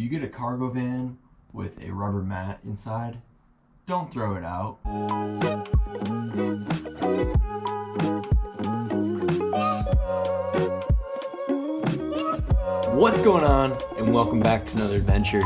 you get a cargo van with a rubber mat inside, don't throw it out. What's going on, and welcome back to another adventure.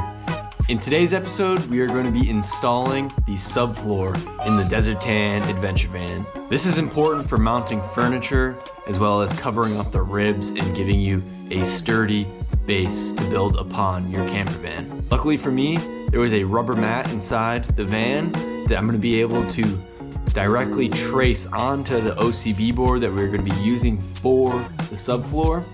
In today's episode, we are going to be installing the subfloor in the Desert Tan adventure van. This is important for mounting furniture, as well as covering up the ribs and giving you a sturdy base to build upon your camper van. Luckily for me, there was a rubber mat inside the van that I'm going to be able to directly trace onto the OCB board that we're going to be using for the subfloor.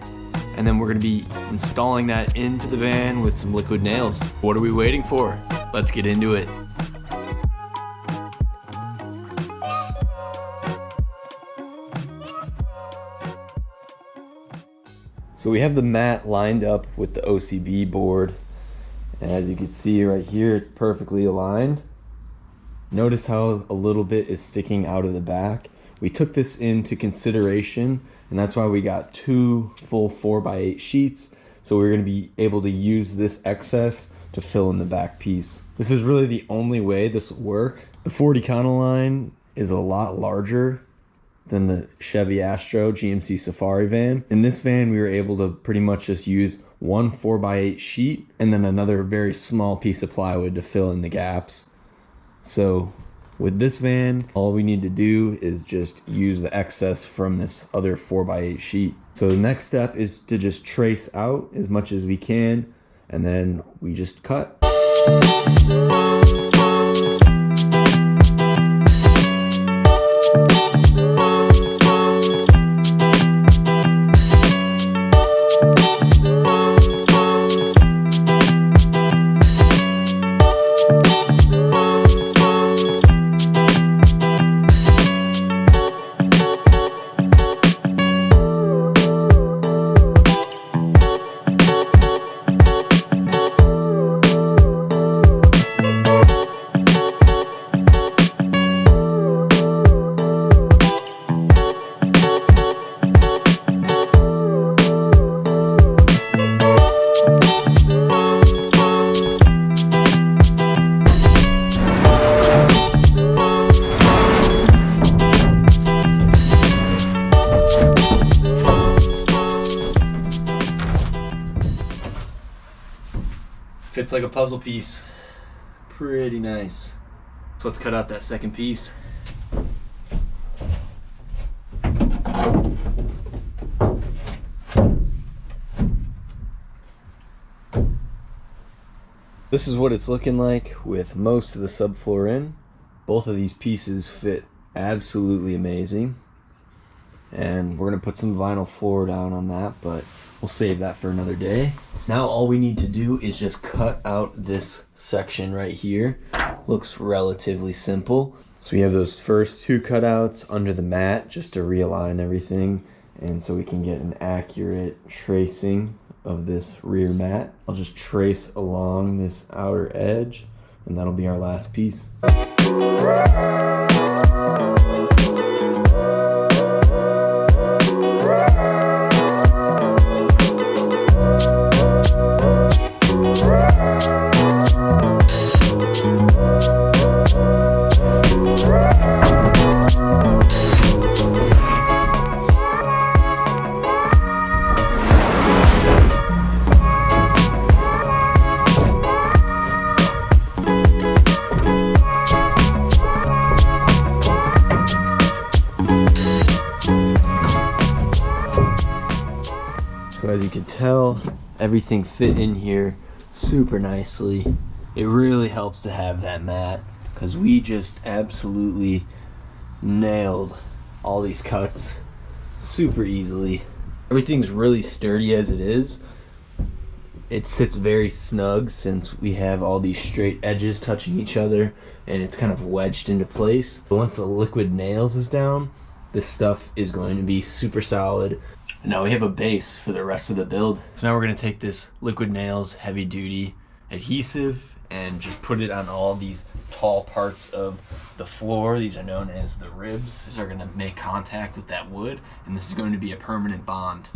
And then we're going to be installing that into the van with some liquid nails. What are we waiting for? Let's get into it. So we have the mat lined up with the OCB board. And as you can see right here, it's perfectly aligned. Notice how a little bit is sticking out of the back. We took this into consideration, and that's why we got 2 full 4x8 sheets. So we're going to be able to use this excess to fill in the back piece. This is really the only way this will work. The Ford Econoline is a lot larger than the Chevy Astro GMC Safari van. In this van, we were able to pretty much just use 1 4x8 sheet and then another very small piece of plywood to fill in the gaps. So with this van, all we need to do is just use the excess from this other 4x8 sheet. So the next step is to just trace out as much as we can, and then we just cut. Fits like a puzzle piece. Pretty nice. So let's cut out that second piece. This is what it's looking like with most of the subfloor in. Both of these pieces fit absolutely amazing. And we're gonna put some vinyl floor down on that, but we'll save that for another day. Now all we need to do is just cut out this section right here. Looks relatively simple. So we have those first 2 cutouts under the mat just to realign everything, and so we can get an accurate tracing of this rear mat. I'll just trace along this outer edge, and that'll be our last piece. So as you can tell, everything fit in here super nicely. It really helps to have that mat, because we just absolutely nailed all these cuts super easily. Everything's really sturdy as it is. It sits very snug since we have all these straight edges touching each other, and it's kind of wedged into place. But once the liquid nails is down, this stuff is going to be super solid. And now we have a base for the rest of the build. So now we're going to take this liquid nails heavy duty adhesive and just put it on all these tall parts of the floor. These are known as the ribs. These are going to make contact with that wood, and this is going to be a permanent bond.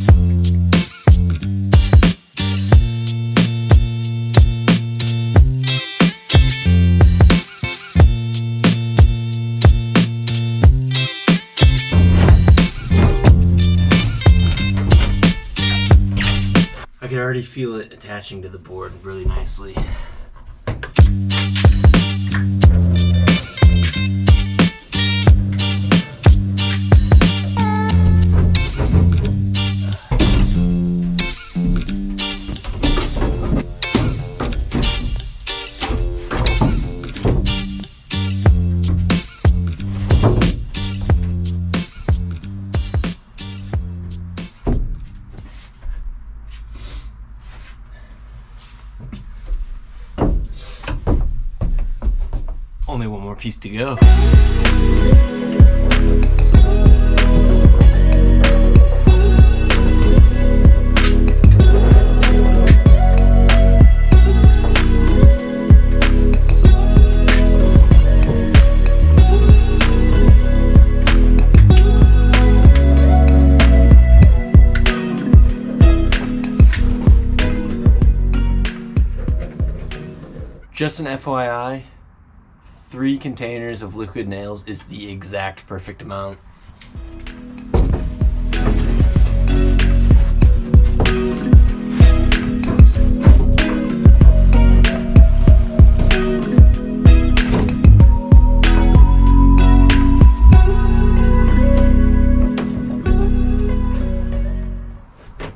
already feel it attaching to the board really nicely. Only one more piece to go. Just an FYI, 3 containers of liquid nails is the exact perfect amount.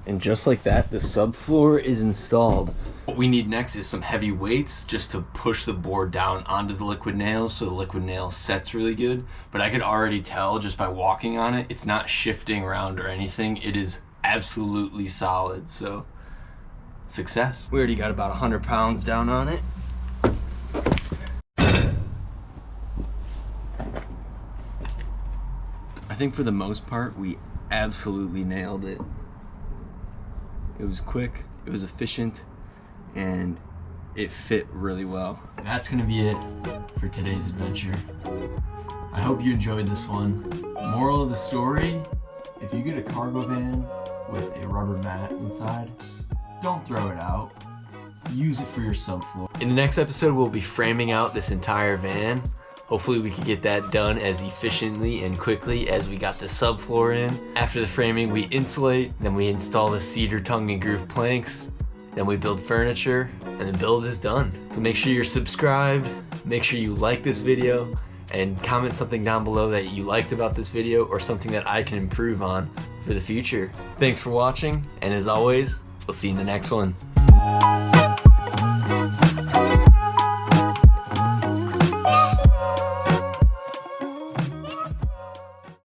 And just like that, the subfloor is installed. What we need next is some heavy weights just to push the board down onto the liquid nails so the liquid nail sets really good. But I could already tell just by walking on it, it's not shifting around or anything. It is absolutely solid, so success. We already got about 100 pounds down on it. I think for the most part, we absolutely nailed it. It was quick, it was efficient, and it fit really well. That's gonna be it for today's adventure. I hope you enjoyed this one. Moral of the story, if you get a cargo van with a rubber mat inside, don't throw it out. Use it for your subfloor. In the next episode, we'll be framing out this entire van. Hopefully we can get that done as efficiently and quickly as we got the subfloor in. After the framing, we insulate, then we install the cedar tongue and groove planks, then we build furniture, and the build is done. So make sure you're subscribed, make sure you like this video, and comment something down below that you liked about this video or something that I can improve on for the future. Thanks for watching, and as always, we'll see you in the next one.